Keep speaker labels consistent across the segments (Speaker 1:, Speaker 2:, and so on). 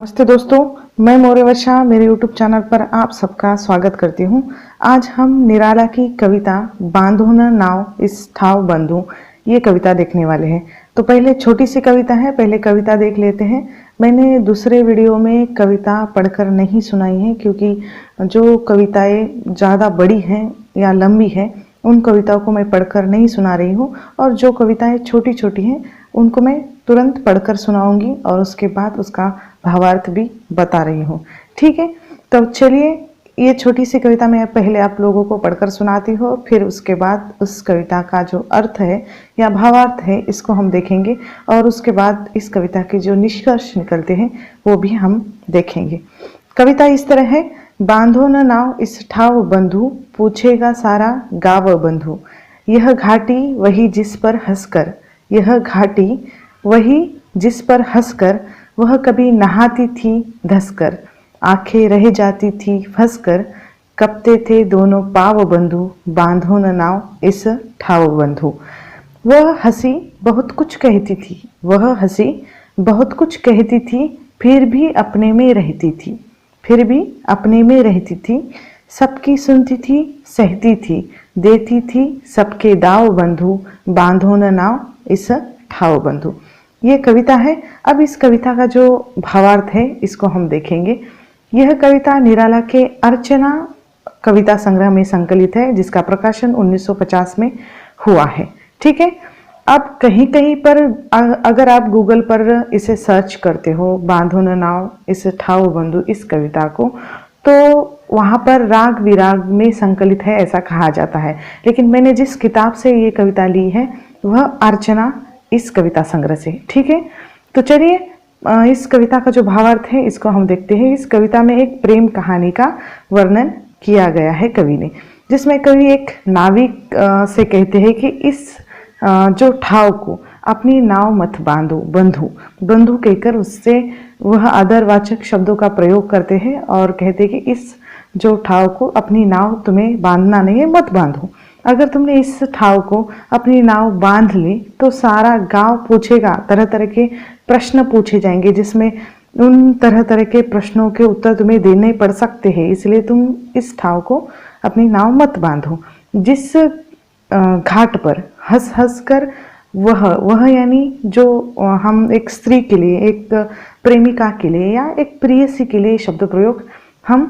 Speaker 1: नमस्ते दोस्तों, मैं मौर्यवर्षा मेरे यूट्यूब चैनल पर आप सबका स्वागत करती हूँ। आज हम निराला की कविता बांधो न नाव इस ठाव बंधु ये कविता देखने वाले हैं। तो पहले छोटी सी कविता है, पहले कविता देख लेते हैं। मैंने दूसरे वीडियो में कविता पढ़कर नहीं सुनाई है क्योंकि जो कविताएं ज़्यादा बड़ी हैं या लंबी हैं उन कविताओं को मैं पढ़कर नहीं सुना रही हूँ, और जो कविताएं छोटी छोटी हैं उनको मैं तुरंत पढ़कर सुनाऊंगी और उसके बाद उसका भावार्थ भी बता रही हूँ। ठीक है, तो चलिए ये छोटी सी कविता मैं पहले आप लोगों को पढ़कर सुनाती हूँ, फिर उसके बाद उस कविता का जो अर्थ है या भावार्थ है इसको हम देखेंगे, और उसके बाद इस कविता के जो निष्कर्ष निकलते हैं वो भी हम देखेंगे। कविता इस तरह है। बांधो न नाव इस ठाव बंधु, पूछेगा सारा गाव बंधु। यह घाटी वही जिस पर हंसकर, यह घाटी वही जिस पर हंसकर, वह कभी नहाती थी धंसकर, आंखें रह जाती थी फंसकर, कपते थे दोनों पाव बंधु, बांधो न नाव इस ठाव बंधु। वह हंसी बहुत कुछ कहती थी, वह हंसी बहुत कुछ कहती थी, फिर भी अपने में रहती थी, फिर भी अपने में रहती थी, सबकी सुनती थी सहती थी, देती थी सबके दाव बंधु, बांधो न नाव इस ठाव बंधु। ये कविता है। अब इस कविता का जो भावार्थ है इसको हम देखेंगे। यह कविता निराला के अर्चना कविता संग्रह में संकलित है, जिसका प्रकाशन 1950 में हुआ है। ठीक है, अब कहीं कहीं पर अगर आप गूगल पर इसे सर्च करते हो, बांधो न नाव इस ठाव बंधु इस कविता को, तो वहाँ पर राग विराग में संकलित है ऐसा कहा जाता है। लेकिन मैंने जिस किताब से ये कविता ली है वह अर्चना इस कविता संग्रह से। ठीक है, तो चलिए इस कविता का जो भावार्थ है इसको हम देखते हैं। इस कविता में एक प्रेम कहानी का वर्णन किया गया है कवि ने, जिसमें कवि एक नाविक से कहते हैं कि इस जो ठाव को अपनी नाव मत बांधो, बंधु बंधु कहकर उससे वह आदरवाचक शब्दों का प्रयोग करते हैं और कहते हैं कि इस जो ठाव को अपनी नाव तुम्हें बांधना नहीं है, मत बांधो। अगर तुमने इस ठाव को अपनी नाव बांध ली तो सारा गांव पूछेगा, तरह तरह के प्रश्न पूछे जाएंगे, जिसमें उन तरह तरह के प्रश्नों के उत्तर तुम्हें देने पड़ सकते हैं, इसलिए तुम इस ठाव को अपनी नाव मत बांधो। जिस घाट पर हंस हंस कर वह यानी जो हम एक स्त्री के लिए, एक प्रेमिका के लिए या एक प्रेयसी के लिए शब्द प्रयोग हम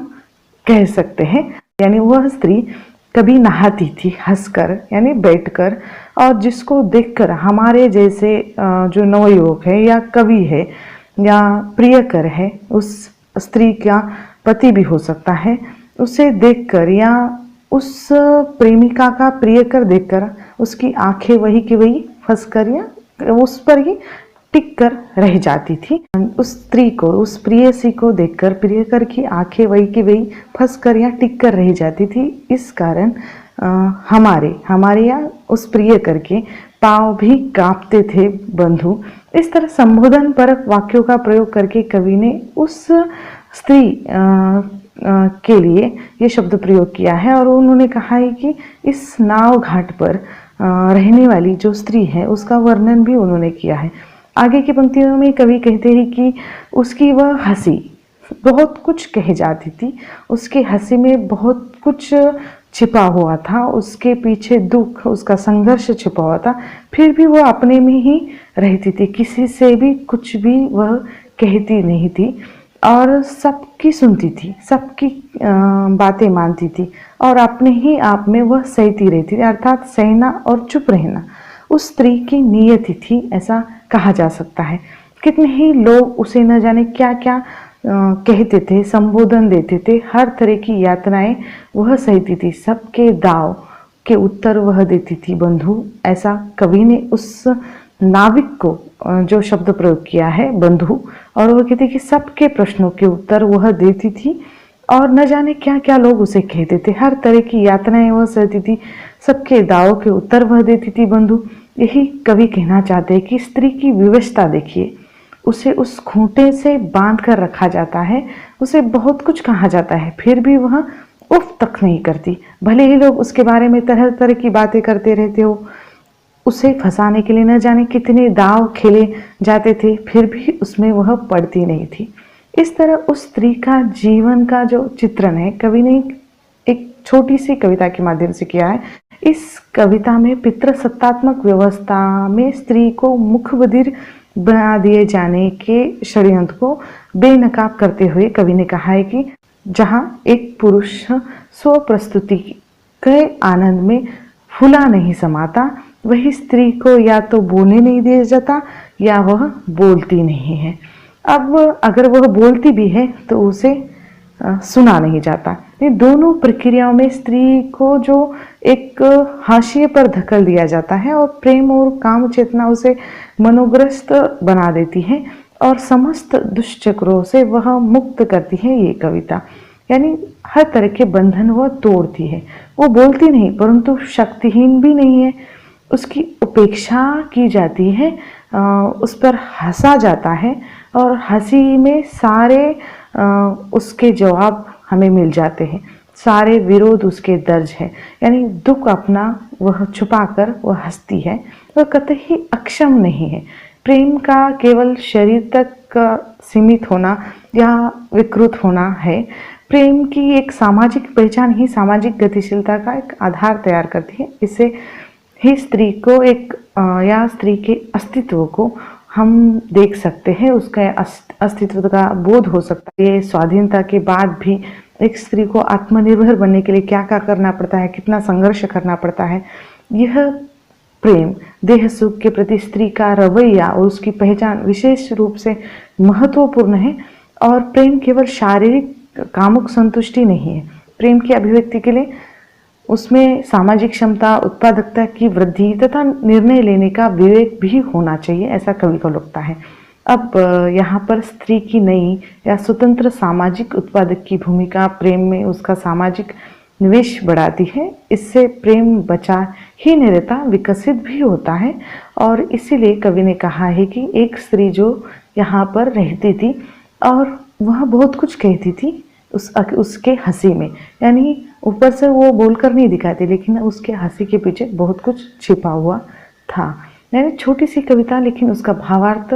Speaker 1: कह सकते हैं, यानी वह स्त्री कभी नहाती थी हंसकर यानी बैठकर, और जिसको देखकर हमारे जैसे जो नवयुवक है या कवि है या प्रियकर है, उस स्त्री का पति भी हो सकता है, उसे देखकर या उस प्रेमिका का प्रियकर देखकर उसकी आंखें वही की वही फंसकर या उस पर ही टिक कर रह जाती थी। उस स्त्री को, उस प्रेयसी को देखकर प्रियकर की आंखें वही की वही फंसकर या टिक कर रह जाती थी। इस कारण हमारे या उस प्रियकर के पांव भी कांपते थे बंधु। इस तरह संबोधन परक वाक्यों का प्रयोग करके कवि ने उस स्त्री के लिए ये शब्द प्रयोग किया है, और उन्होंने कहा है कि इस नाव घाट पर रहने वाली जो स्त्री है उसका वर्णन भी उन्होंने किया है। आगे की पंक्तियों में कवि कहते हैं कि उसकी वह हंसी बहुत कुछ कह जाती थी, उसकी हंसी में बहुत कुछ छिपा हुआ था, उसके पीछे दुख, उसका संघर्ष छिपा हुआ था, फिर भी वह अपने में ही रहती थी, किसी से भी कुछ भी वह कहती नहीं थी और सबकी सुनती थी, सबकी बातें मानती थी और अपने ही आप में वह सहती रहती थी, अर्थात सहना और चुप रहना उस स्त्री की नियति थी, ऐसा कहा जा सकता है। कितने ही लोग उसे न जाने क्या क्या कहते थे, संबोधन देते थे, हर तरह की यातनाएं वह सहती थी, सबके दाव के उत्तर वह देती थी बंधु। ऐसा कवि ने उस नाविक को जो शब्द प्रयोग किया है बंधु, और वह कहती कि सबके प्रश्नों के उत्तर वह देती थी और न जाने क्या क्या लोग उसे कहते थे, हर तरह की यातनाएं वह सहती थी, सबके दावों के उत्तर वह देती थी बंधु। यही कवि कहना चाहते हैं कि स्त्री की विवशता देखिए, उसे उस खूंटे से बांध कर रखा जाता है, उसे बहुत कुछ कहा जाता है, फिर भी वह उफ तक नहीं करती, भले ही लोग उसके बारे में तरह तरह की बातें करते रहते हो, उसे फंसाने के लिए न जाने कितने दाव खेले जाते थे, फिर भी उसमें वह पड़ती नहीं थी। इस तरह उस स्त्री का जीवन का जो चित्रण है कवि ने एक छोटी सी कविता के माध्यम से किया है। इस कविता में पितृसत्तात्मक व्यवस्था में स्त्री को मुख्य बधिर बना दिए जाने के षड्यंत्र को बेनकाब करते हुए कवि ने कहा है कि जहाँ एक पुरुष स्व प्रस्तुति के आनंद में फूला नहीं समाता, वही स्त्री को या तो बोलने नहीं दिया जाता या वह बोलती नहीं है। अब अगर वह बोलती भी है तो उसे सुना नहीं जाता। ये दोनों प्रक्रियाओं में स्त्री को जो एक हाशिए पर धकेल दिया जाता है और प्रेम और काम चेतना उसे मनोग्रस्त बना देती है और समस्त दुष्चक्रों से वह मुक्त करती है ये कविता। यानी हर तरह के बंधन वह तोड़ती है। वो बोलती नहीं परंतु शक्तिहीन भी नहीं है, उसकी उपेक्षा की जाती है, उस पर हंसा जाता है और हंसी में सारे उसके जवाब हमें मिल जाते हैं, सारे विरोध उसके दर्ज है। यानी दुख अपना वह छुपाकर वह हंसती है, वह कतई अक्षम नहीं है। प्रेम का केवल शरीर तक सीमित होना या विकृत होना है। प्रेम की एक सामाजिक पहचान ही सामाजिक गतिशीलता का एक आधार तैयार करती है। इससे ही स्त्री को एक या स्त्री के अस्तित्व को हम देख सकते हैं, उसके अस्तित्व का बोध हो सकता है। ये स्वाधीनता के बाद भी एक स्त्री को आत्मनिर्भर बनने के लिए क्या क्या करना पड़ता है, कितना संघर्ष करना पड़ता है। यह प्रेम, देह सुख के प्रति स्त्री का रवैया और उसकी पहचान विशेष रूप से महत्वपूर्ण है। और प्रेम केवल शारीरिक कामुक संतुष्टि नहीं है। प्रेम की अभिव्यक्ति के लिए उसमें सामाजिक क्षमता, उत्पादकता की वृद्धि तथा निर्णय लेने का विवेक भी होना चाहिए, ऐसा कवि को लगता है। अब यहाँ पर स्त्री की नई या स्वतंत्र सामाजिक उत्पादक की भूमिका प्रेम में उसका सामाजिक निवेश बढ़ाती है। इससे प्रेम बचा ही नहीं रहता, विकसित भी होता है। और इसीलिए कवि ने कहा है कि एक स्त्री जो यहाँ पर रहती थी और वह बहुत कुछ कहती थी उसके हंसी में, यानी ऊपर से वो बोलकर नहीं दिखाती लेकिन उसके हंसी के पीछे बहुत कुछ छिपा हुआ था। यानी छोटी सी कविता लेकिन उसका भावार्थ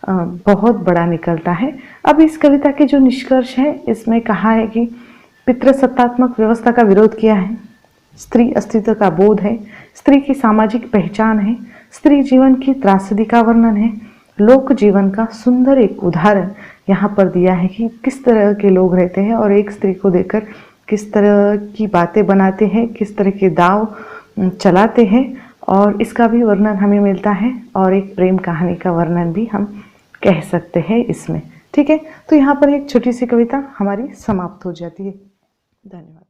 Speaker 1: बहुत बड़ा निकलता है। अब इस कविता के जो निष्कर्ष है इसमें कहा है कि पितृसत्तात्मक व्यवस्था का विरोध किया है, स्त्री अस्तित्व का बोध है, स्त्री की सामाजिक पहचान है, स्त्री जीवन की त्रासदी का वर्णन है, लोक जीवन का सुंदर एक उदाहरण यहाँ पर दिया है कि किस तरह के लोग रहते हैं और एक स्त्री को देखकर किस तरह की बातें बनाते हैं, किस तरह के दाव चलाते हैं। और इसका भी वर्णन हमें मिलता है और एक प्रेम कहानी का वर्णन भी हम कह सकते हैं इसमें। ठीक है, तो यहाँ पर एक छोटी सी कविता हमारी समाप्त हो जाती है। धन्यवाद।